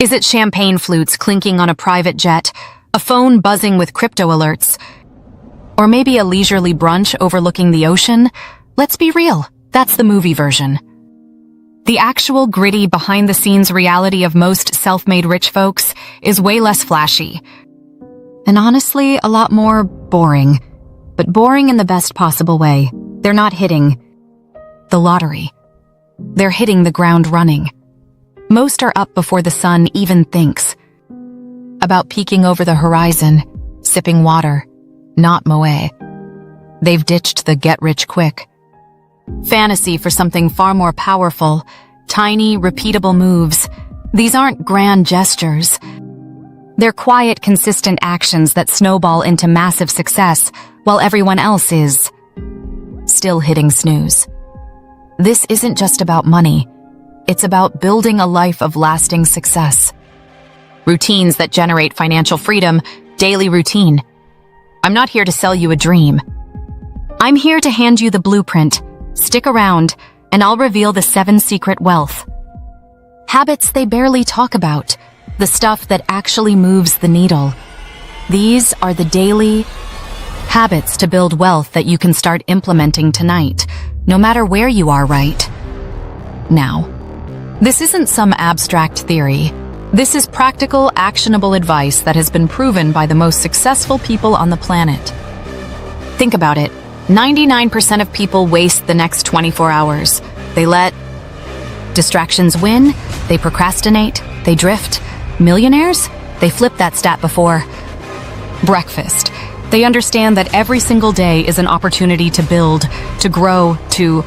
Is it champagne flutes clinking on a private jet, a phone buzzing with crypto alerts, or maybe a leisurely brunch overlooking the ocean? Let's be real, that's the movie version. The actual gritty behind-the-scenes reality of most self-made rich folks is way less flashy. And honestly, a lot more boring. But boring in the best possible way. They're not hitting the lottery. They're hitting the ground running. Most are up before the sun even thinks. About peeking over the horizon, sipping water, not moe. They've ditched the get-rich-quick fantasy for something far more powerful, tiny, repeatable moves. These aren't grand gestures. They're quiet, consistent actions that snowball into massive success while everyone else is still hitting snooze. This isn't just about money. It's about building a life of lasting success. Routines that generate financial freedom, daily routine. I'm not here to sell you a dream. I'm here to hand you the blueprint. Stick around, and I'll reveal the 7 secret wealth habits they barely talk about, the stuff that actually moves the needle. These are the daily habits to build wealth that you can start implementing tonight, no matter where you are right now. This isn't some abstract theory. This is practical, actionable advice that has been proven by the most successful people on the planet. Think about it. 99% of people waste the next 24 hours. They let distractions win, they procrastinate, they drift. Millionaires? They flip that stat before breakfast. They understand that every single day is an opportunity to build, to grow, to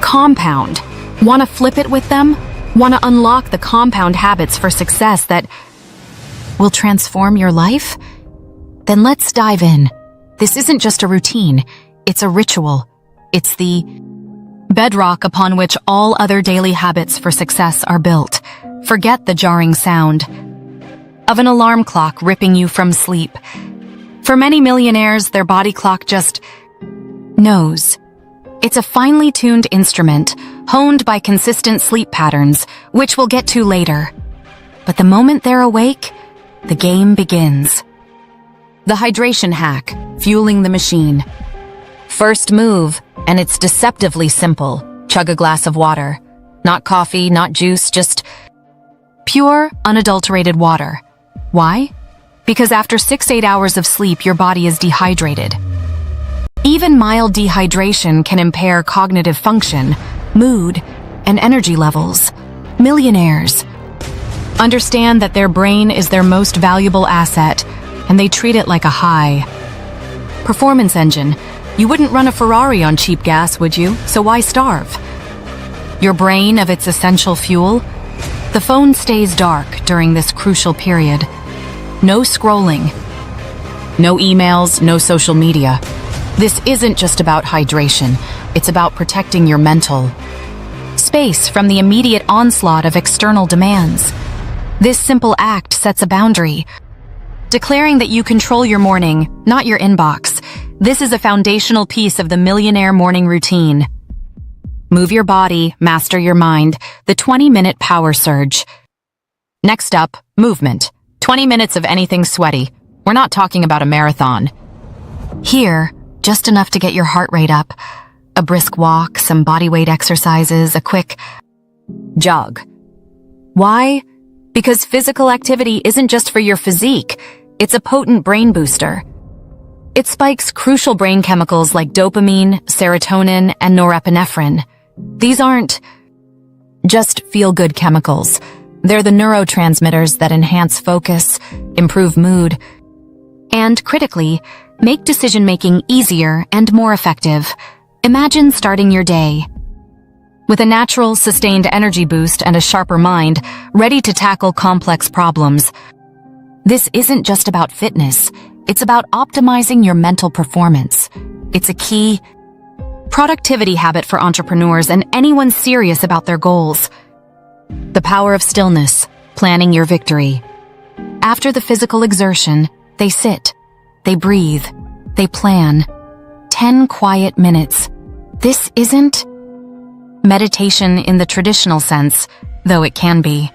compound. Want to flip it with them? Want to unlock the compound habits for success that will transform your life? Then let's dive in. This isn't just a routine. It's a ritual. It's the bedrock upon which all other daily habits for success are built. Forget the jarring sound of an alarm clock ripping you from sleep. For many millionaires, their body clock just knows. It's a finely tuned instrument, honed by consistent sleep patterns, which we'll get to later. But the moment they're awake, the game begins. The hydration hack, fueling the machine. First move, and it's deceptively simple. Chug a glass of water. Not coffee, not juice, just pure, unadulterated water. Why? Because after 6-8 hours of sleep, your body is dehydrated. Even mild dehydration can impair cognitive function, mood, and energy levels. Millionaires understand that their brain is their most valuable asset, and they treat it like a high performance engine. You wouldn't run a Ferrari on cheap gas, would you? So why starve your brain of its essential fuel? The phone stays dark during this crucial period. No scrolling, no emails, no social media. This isn't just about hydration. It's about protecting your mental space from the immediate onslaught of external demands. This simple act sets a boundary, declaring that you control your morning, not your inbox. This is a foundational piece of the millionaire morning routine. Move your body, master your mind, the 20-minute power surge. Next up, movement. 20 minutes of anything sweaty. We're not talking about a marathon. Here, just enough to get your heart rate up. A brisk walk, some bodyweight exercises, a quick jog. Why? Because physical activity isn't just for your physique. It's a potent brain booster. It spikes crucial brain chemicals like dopamine, serotonin, and norepinephrine. These aren't just feel-good chemicals. They're the neurotransmitters that enhance focus, improve mood, and, critically, make decision-making easier and more effective. Imagine starting your day with a natural, sustained energy boost and a sharper mind, ready to tackle complex problems. This isn't just about fitness. It's about optimizing your mental performance. It's a key productivity habit for entrepreneurs and anyone serious about their goals. The power of stillness, planning your victory. After the physical exertion, they sit, they breathe, they plan. 10 quiet minutes. This isn't meditation in the traditional sense, though it can be.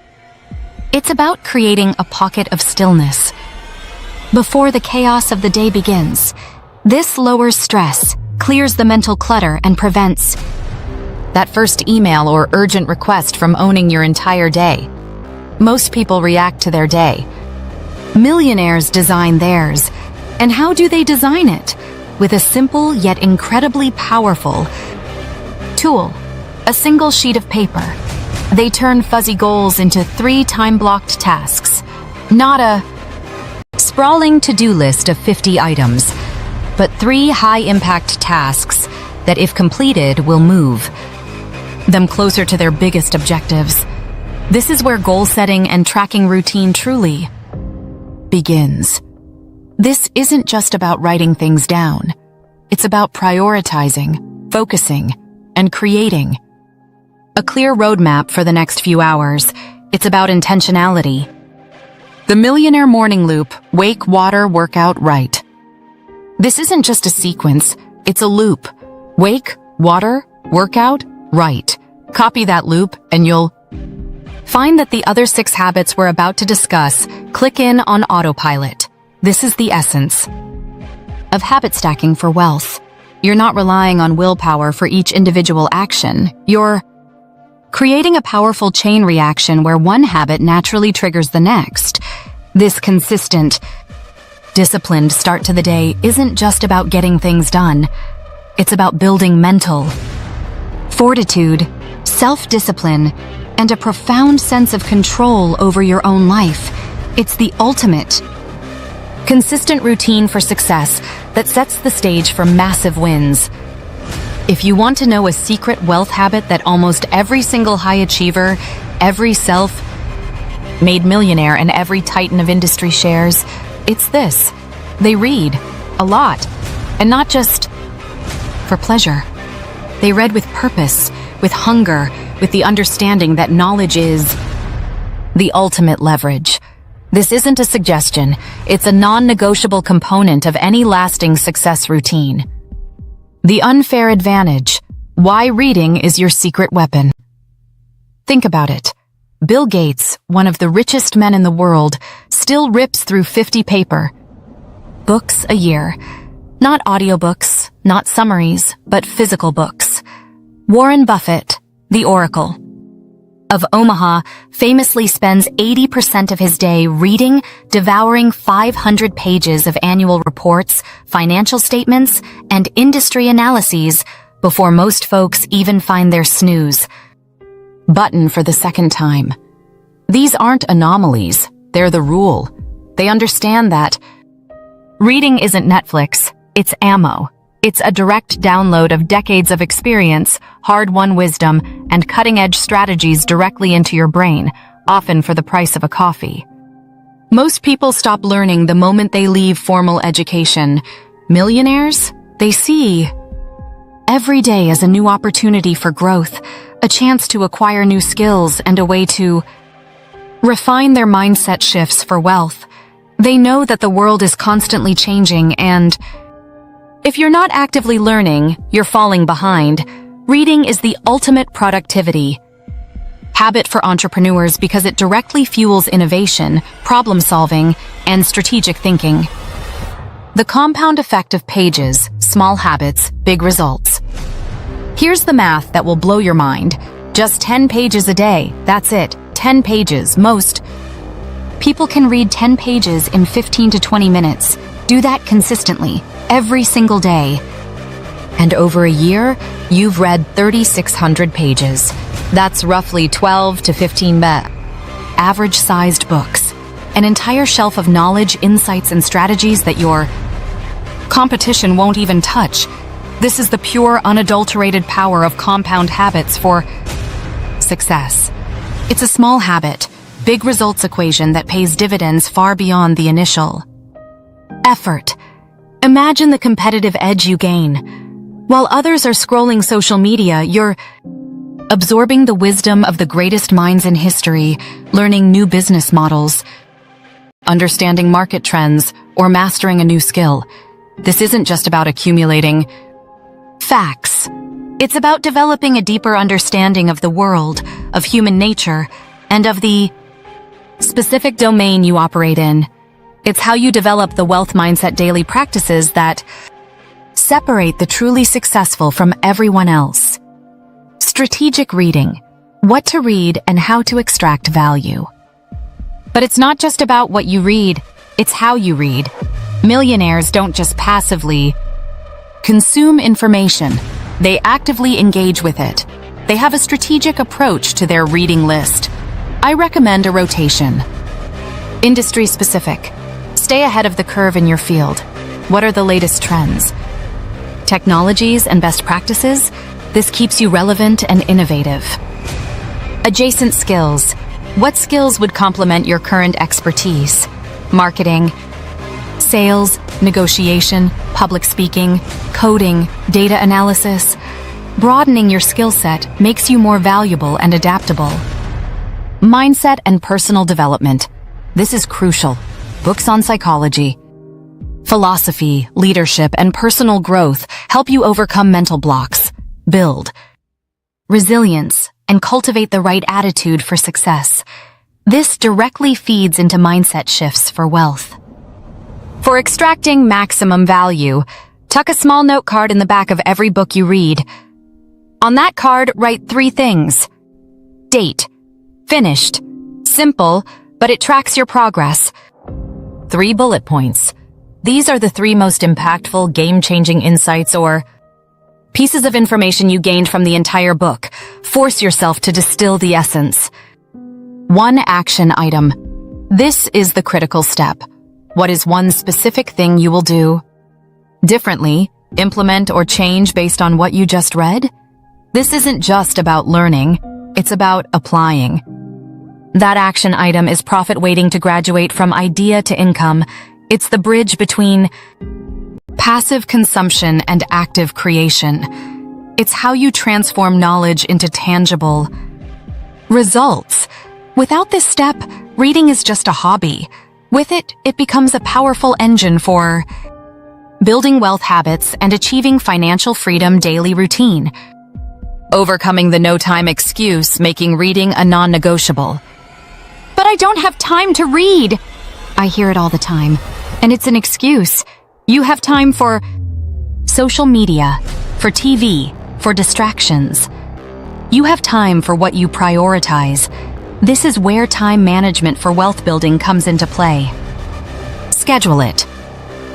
It's about creating a pocket of stillness before the chaos of the day begins. This lowers stress, clears the mental clutter, and prevents that first email or urgent request from owning your entire day. Most people react to their day. Millionaires design theirs. And how do they design it? With a simple yet incredibly powerful tool, a single sheet of paper. They turn fuzzy goals into 3 time-blocked tasks. Not a sprawling to-do list of 50 items, but 3 high-impact tasks that, if completed, will move them closer to their biggest objectives. This is where goal-setting and tracking routine truly begins. This isn't just about writing things down. It's about prioritizing, focusing, and creating a clear roadmap for the next few hours. It's about intentionality. The Millionaire Morning Loop: wake, water, workout, write. This isn't just a sequence, it's a loop. Wake, water, workout, write. Copy that loop and you'll find that the other 6 habits we're about to discuss click in on autopilot. This is the essence of habit stacking for wealth. You're not relying on willpower for each individual action. You're creating a powerful chain reaction where one habit naturally triggers the next. This consistent, disciplined start to the day isn't just about getting things done. It's about building mental fortitude, self-discipline, and a profound sense of control over your own life. It's the ultimate consistent routine for success that sets the stage for massive wins. If you want to know a secret wealth habit that almost every single high achiever, every self-made millionaire, and every titan of industry shares, it's this. They read a lot, and not just for pleasure. They read with purpose, with hunger, with the understanding that knowledge is the ultimate leverage. This isn't a suggestion, it's a non-negotiable component of any lasting success routine. The unfair advantage: why reading is your secret weapon. Think about it. Bill Gates, one of the richest men in the world, still rips through 50 paper books a year. Not audiobooks, not summaries, but physical books. Warren Buffett, the Oracle of Omaha, famously spends 80% of his day reading, devouring 500 pages of annual reports, financial statements, and industry analyses before most folks even find their snooze button for the second time. These aren't anomalies, they're the rule. They understand that reading isn't Netflix, it's ammo. It's a direct download of decades of experience, hard-won wisdom, and cutting-edge strategies directly into your brain, often for the price of a coffee. Most people stop learning the moment they leave formal education. Millionaires? They see every day as a new opportunity for growth, a chance to acquire new skills, and a way to refine their mindset shifts for wealth. They know that the world is constantly changing, and if you're not actively learning, you're falling behind. Reading is the ultimate productivity habit for entrepreneurs because it directly fuels innovation, problem-solving, and strategic thinking. The compound effect of pages, small habits, big results. Here's the math that will blow your mind. Just 10 pages a day, that's it. 10 pages. Most people can read 10 pages in 15 to 20 minutes. Do that consistently, every single day. And over a year, you've read 3,600 pages. That's roughly 12 to 15 average-sized books. An entire shelf of knowledge, insights, and strategies that your competition won't even touch. This is the pure, unadulterated power of compound habits for success. It's a small habit, big results equation that pays dividends far beyond the initial effort. Imagine the competitive edge you gain. While others are scrolling social media, you're absorbing the wisdom of the greatest minds in history, learning new business models, understanding market trends, or mastering a new skill. This isn't just about accumulating facts. It's about developing a deeper understanding of the world, of human nature, and of the specific domain you operate in. It's how you develop the wealth mindset daily practices that separate the truly successful from everyone else. Strategic reading. What to read and how to extract value. But it's not just about what you read, it's how you read. Millionaires don't just passively consume information, they actively engage with it. They have a strategic approach to their reading list. I recommend a rotation. Industry specific. Stay ahead of the curve in your field. What are the latest trends? Technologies and best practices? This keeps you relevant and innovative. Adjacent skills. What skills would complement your current expertise? Marketing, sales, negotiation, public speaking, coding, data analysis. Broadening your skill set makes you more valuable and adaptable. Mindset and personal development. This is crucial. Books on psychology, philosophy, leadership, and personal growth help you overcome mental blocks, build resilience, and cultivate the right attitude for success. This directly feeds into mindset shifts for wealth. For extracting maximum value, tuck a small note card in the back of every book you read. On that card, write 3 things. Date. Finished. Simple, but it tracks your progress. 3 bullet points. These are the 3 most impactful, game-changing insights or pieces of information you gained from the entire book. Force yourself to distill the essence. 1 action item. This is the critical step. What is one specific thing you will do differently, implement, or change based on what you just read? This isn't just about learning, it's about applying. That action item is profit waiting to graduate from idea to income. It's the bridge between passive consumption and active creation. It's how you transform knowledge into tangible results. Without this step, reading is just a hobby. With it, it becomes a powerful engine for building wealth habits and achieving financial freedom daily routine. Overcoming the no-time excuse, making reading a non-negotiable. But I don't have time to read. I hear it all the time. And it's an excuse. You have time for social media, for TV, for distractions. You have time for what you prioritize. This is where time management for wealth building comes into play. Schedule it.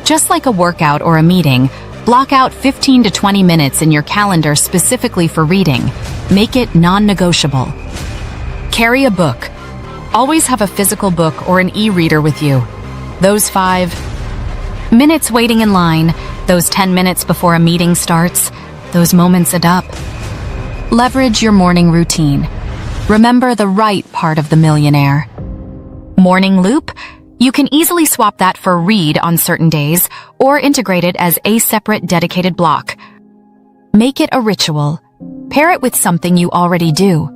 Just like a workout or a meeting, block out 15 to 20 minutes in your calendar specifically for reading. Make it non-negotiable. Carry a book. Always have a physical book or an e-reader with you. Those 5 minutes waiting in line, those 10 minutes before a meeting starts, those moments add up. Leverage your morning routine. Remember the right part of the millionaire. Morning loop? You can easily swap that for read on certain days or integrate it as a separate dedicated block. Make it a ritual. Pair it with something you already do.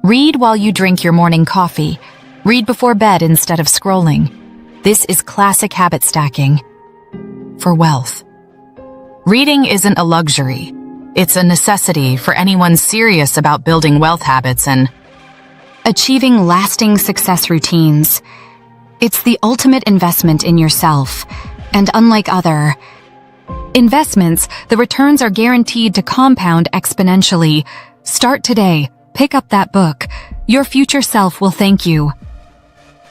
Read while you drink your morning coffee. Read before bed instead of scrolling. This is classic habit stacking for wealth. Reading isn't a luxury. It's a necessity for anyone serious about building wealth habits and achieving lasting success routines. It's the ultimate investment in yourself, and unlike other investments, the returns are guaranteed to compound exponentially. Start today. Pick up that book. Your future self will thank you.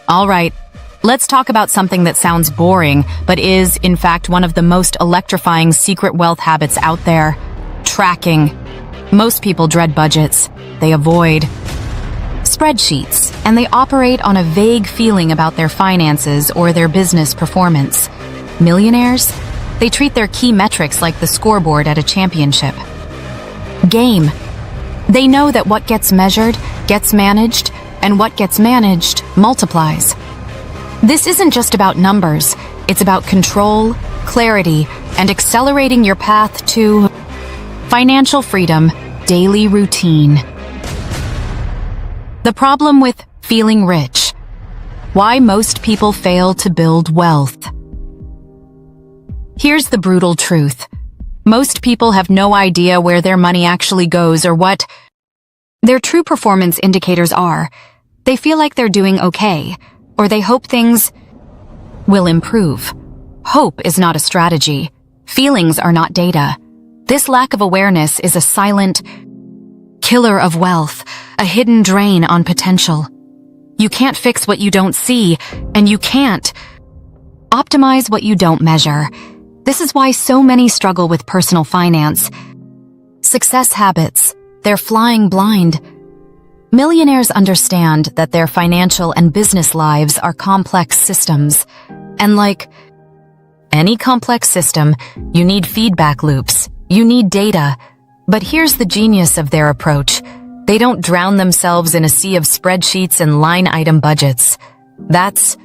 All right, let's talk about something that sounds boring, but is, in fact, one of the most electrifying secret wealth habits out there. Tracking. Most people dread budgets. They avoid spreadsheets, and they operate on a vague feeling about their finances or their business performance. Millionaires? They treat their key metrics like the scoreboard at a championship game. They know that what gets measured gets managed, and what gets managed multiplies. This isn't just about numbers, it's about control, clarity, and accelerating your path to financial freedom, daily routine. The problem with feeling rich. Why most people fail to build wealth. Here's the brutal truth. Most people have no idea where their money actually goes or what their true performance indicators are. They feel like they're doing okay, or they hope things will improve. Hope is not a strategy. Feelings are not data. This lack of awareness is a silent killer of wealth, a hidden drain on potential. You can't fix what you don't see, and you can't optimize what you don't measure. This is why so many struggle with personal finance. Success habits, they're flying blind. Millionaires understand that their financial and business lives are complex systems. And like any complex system, you need feedback loops, you need data. But here's the genius of their approach. They don't drown themselves in a sea of spreadsheets and line item budgets. That's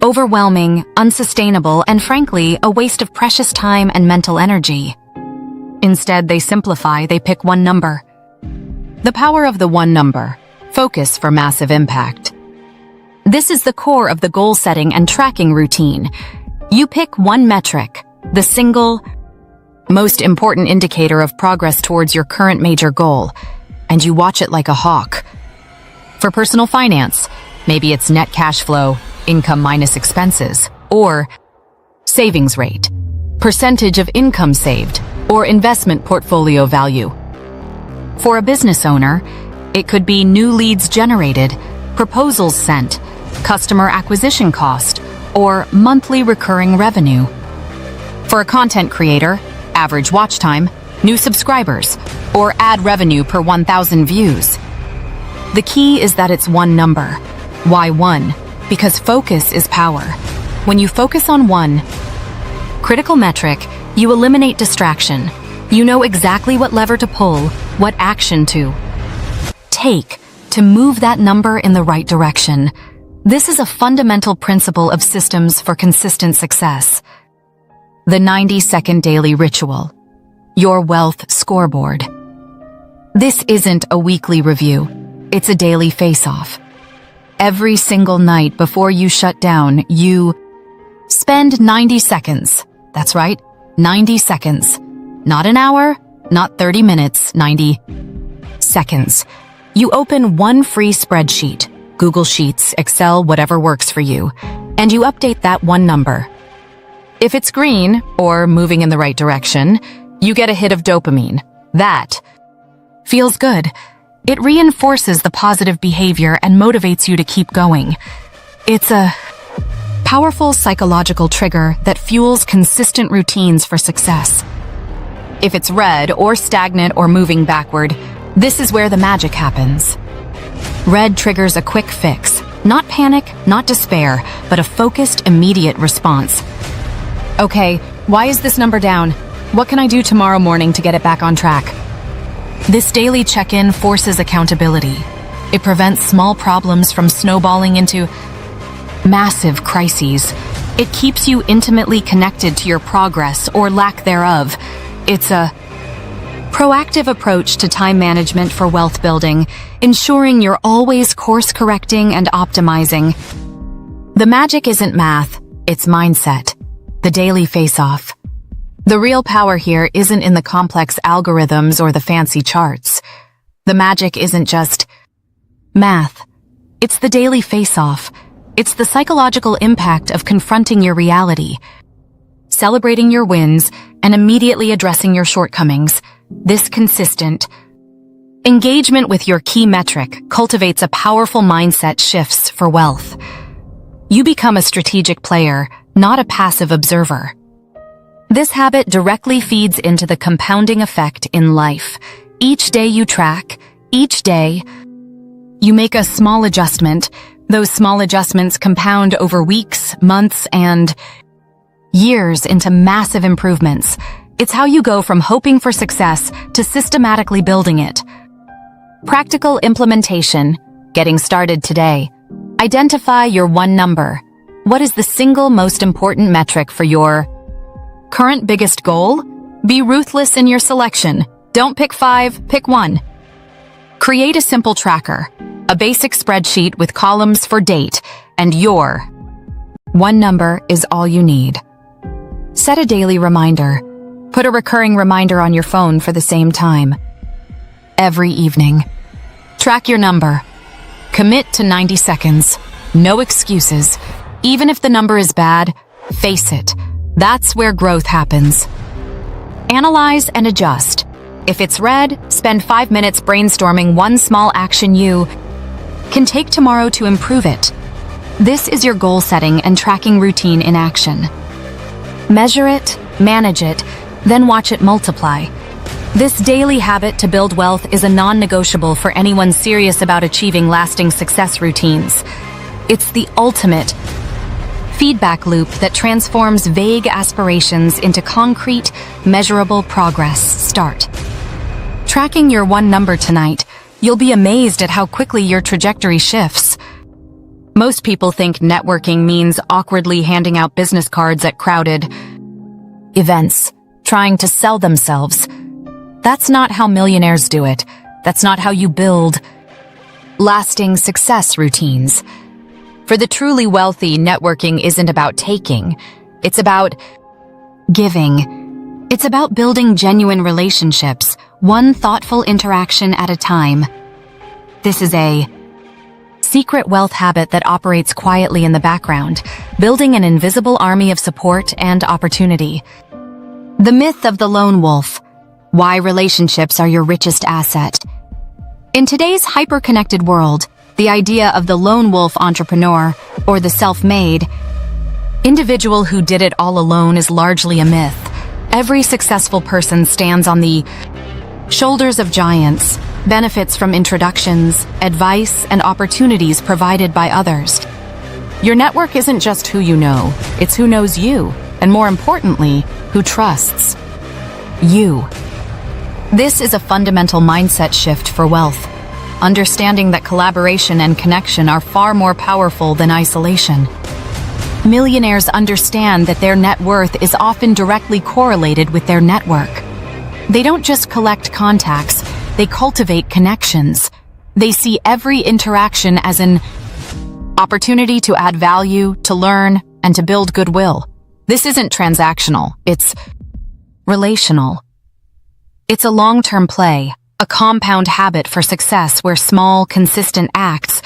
overwhelming, unsustainable, and frankly, a waste of precious time and mental energy. Instead, they simplify, they pick one number. The power of the one number. Focus for massive impact. This is the core of the goal setting and tracking routine. You pick one metric, the single most important indicator of progress towards your current major goal, and you watch it like a hawk. For personal finance, maybe it's net cash flow, income minus expenses, or savings rate, percentage of income saved, or investment portfolio value. For a business owner, it could be new leads generated, proposals sent, customer acquisition cost, or monthly recurring revenue. For a content creator, average watch time, new subscribers, or ad revenue per 1,000 views. The key is that it's one number. Why one? Because focus is power. When you focus on one critical metric, you eliminate distraction. You know exactly what lever to pull, what action to take to move that number in the right direction. This is a fundamental principle of systems for consistent success. The 90-second daily ritual. Your wealth scoreboard. This isn't a weekly review. It's a daily face-off. Every single night before you shut down, you spend 90 seconds. That's right, 90 seconds. Not an hour, not 30 minutes, 90 seconds. You open one free spreadsheet, Google Sheets, Excel, whatever works for you, and you update that one number. If it's green, or moving in the right direction, you get a hit of dopamine. That feels good. It reinforces the positive behavior and motivates you to keep going. It's a powerful psychological trigger that fuels consistent routines for success. If it's red, or stagnant, or moving backward, this is where the magic happens. Red triggers a quick fix. Not panic, not despair, but a focused, immediate response. Okay, why is this number down? What can I do tomorrow morning to get it back on track? This daily check-in forces accountability. It prevents small problems from snowballing into massive crises. It keeps you intimately connected to your progress or lack thereof. It's a proactive approach to time management for wealth building, ensuring you're always course-correcting and optimizing. The magic isn't math, it's mindset. The daily face-off. The real power here isn't in the complex algorithms or the fancy charts. The magic isn't just math. It's the daily face-off. It's the psychological impact of confronting your reality, celebrating your wins, and immediately addressing your shortcomings. This consistent engagement with your key metric cultivates a powerful mindset shifts for wealth. You become a strategic player, not a passive observer. This habit directly feeds into the compounding effect in life. Each day you track, each day you make a small adjustment. Those small adjustments compound over weeks, months, and years into massive improvements. It's how you go from hoping for success to systematically building it. Practical implementation. Getting started today. Identify your one number. What is the single most important metric for your current biggest goal? Be ruthless in your selection. Don't pick 5, pick 1. Create a simple tracker, a basic spreadsheet with columns for date, and your one number is all you need. Set a daily reminder. Put a recurring reminder on your phone for the same time. Every evening. Track your number. Commit to 90 seconds. No excuses. Even if the number is bad, face it. That's where growth happens. Analyze and adjust. If it's red, spend 5 minutes brainstorming one small action you can take tomorrow to improve it. This is your goal setting and tracking routine in action. Measure it, manage it, then watch it multiply. This daily habit to build wealth is a non-negotiable for anyone serious about achieving lasting success routines. It's the ultimate feedback loop that transforms vague aspirations into concrete, measurable progress. Start tracking your one number tonight. You'll be amazed at how quickly your trajectory shifts. Most people think networking means awkwardly handing out business cards at crowded events, trying to sell themselves. That's not how millionaires do it. That's not how you build lasting success routines. For the truly wealthy, networking isn't about taking. It's about giving. It's about building genuine relationships, one thoughtful interaction at a time. This is a secret wealth habit that operates quietly in the background, building an invisible army of support and opportunity. The myth of the lone wolf. Why relationships are your richest asset. In today's hyper-connected world, the idea of the lone wolf entrepreneur, or the self-made individual who did it all alone, is largely a myth. Every successful person stands on the shoulders of giants, benefits from introductions, advice, and opportunities provided by others. Your network isn't just who you know, it's who knows you, and more importantly, who trusts you. This is a fundamental mindset shift for wealth, understanding that collaboration and connection are far more powerful than isolation. Millionaires understand that their net worth is often directly correlated with their network. They don't just collect contacts, they cultivate connections. They see every interaction as an opportunity to add value, to learn, and to build goodwill. This isn't transactional, it's relational. It's a long-term play, a compound habit for success where small, consistent acts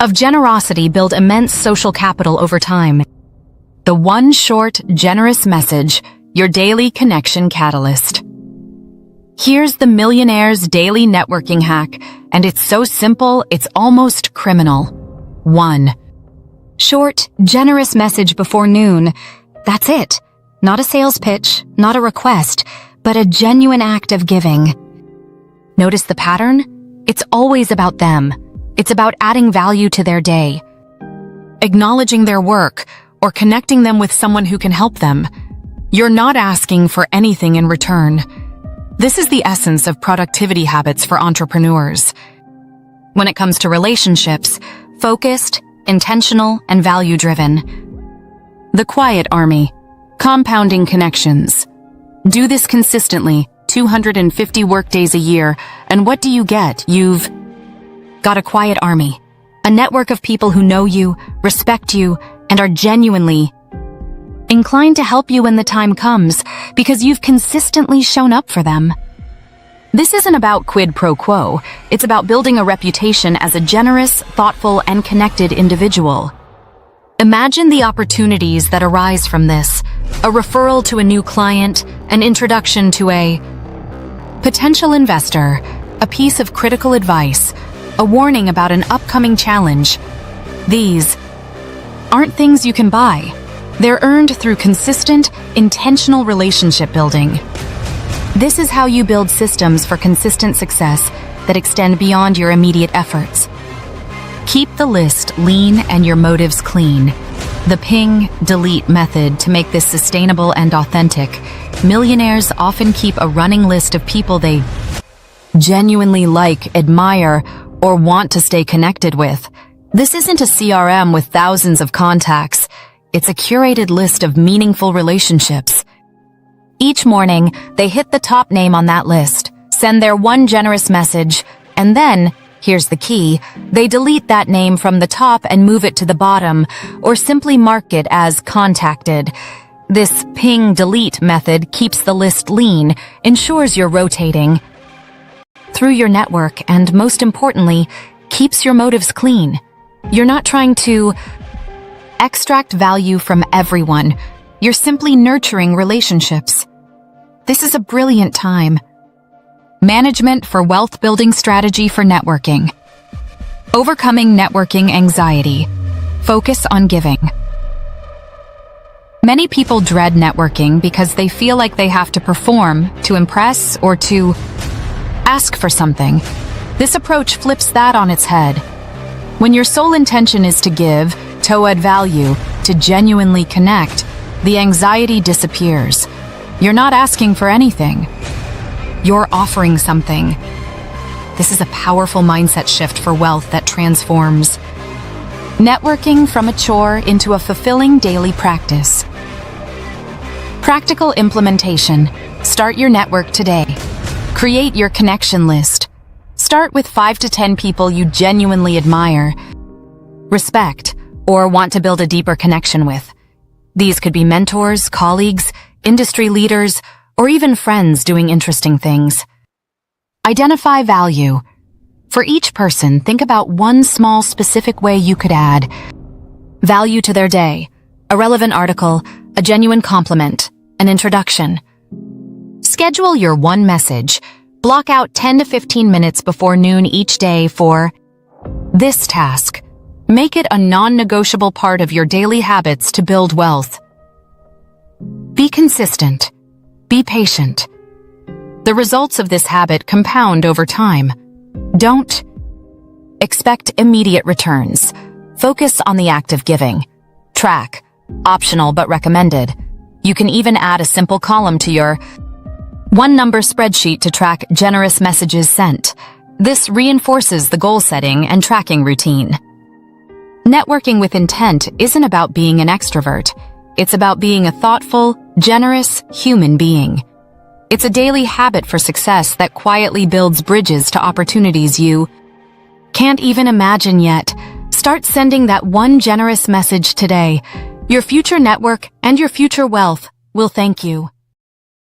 of generosity build immense social capital over time. The one short, generous message, your daily connection catalyst. Here's the Millionaires' daily networking hack, and it's so simple, it's almost criminal. 1. Short, generous message before noon. That's it. Not a sales pitch, not a request, but a genuine act of giving. Notice the pattern? It's always about them. It's about adding value to their day, acknowledging their work, or connecting them with someone who can help them. You're not asking for anything in return. This is the essence of productivity habits for entrepreneurs. When it comes to relationships, focused, intentional, and value-driven. The quiet army, compounding connections. Do this consistently, 250 workdays a year, and what do you get? You've got a quiet army, a network of people who know you, respect you, and are genuinely inclined to help you when the time comes, because you've consistently shown up for them. This isn't about quid pro quo, it's about building a reputation as a generous, thoughtful, and connected individual. Imagine the opportunities that arise from this: a referral to a new client, an introduction to a potential investor, a piece of critical advice, a warning about an upcoming challenge. These aren't things you can buy. They're earned through consistent, intentional relationship building. This is how you build systems for consistent success that extend beyond your immediate efforts. Keep the list lean and your motives clean. The ping, delete method to make this sustainable and authentic. Millionaires often keep a running list of people they genuinely like, admire, or want to stay connected with. This isn't a CRM with thousands of contacts. It's a curated list of meaningful relationships. Each morning, they hit the top name on that list, send their one generous message, and then, here's the key, they delete that name from the top and move it to the bottom, or simply mark it as contacted. This ping-delete method keeps the list lean, ensures you're rotating through your network, and most importantly, keeps your motives clean. You're not trying to extract value from everyone. You're simply nurturing relationships. This is a brilliant time. Management for wealth building strategy for networking. Overcoming networking anxiety. Focus on giving. Many people dread networking because they feel like they have to perform, to impress, or to ask for something. This approach flips that on its head. When your sole intention is to give, to add value, to genuinely connect, the anxiety disappears. You're not asking for anything. You're offering something. This is a powerful mindset shift for wealth that transforms networking from a chore into a fulfilling daily practice. Practical implementation. Start your network today. Create your connection list. Start with 5 to 10 people you genuinely admire, respect, or want to build a deeper connection with. These could be mentors, colleagues, industry leaders, or even friends doing interesting things. Identify value. For each person, think about one small specific way you could add value to their day. A relevant article, a genuine compliment, an introduction. Schedule your one message. Block out 10 to 15 minutes before noon each day for this task. Make it a non-negotiable part of your daily habits to build wealth. Be consistent. Be patient. The results of this habit compound over time. Don't expect immediate returns. Focus on the act of giving. Track. Optional but recommended. You can even add a simple column to your one-number spreadsheet to track generous messages sent. This reinforces the goal setting and tracking routine. Networking with intent isn't about being an extrovert. It's about being a thoughtful, generous human being. It's a daily habit for success that quietly builds bridges to opportunities you can't even imagine yet. Start sending that one generous message today. Your future network and your future wealth will thank you.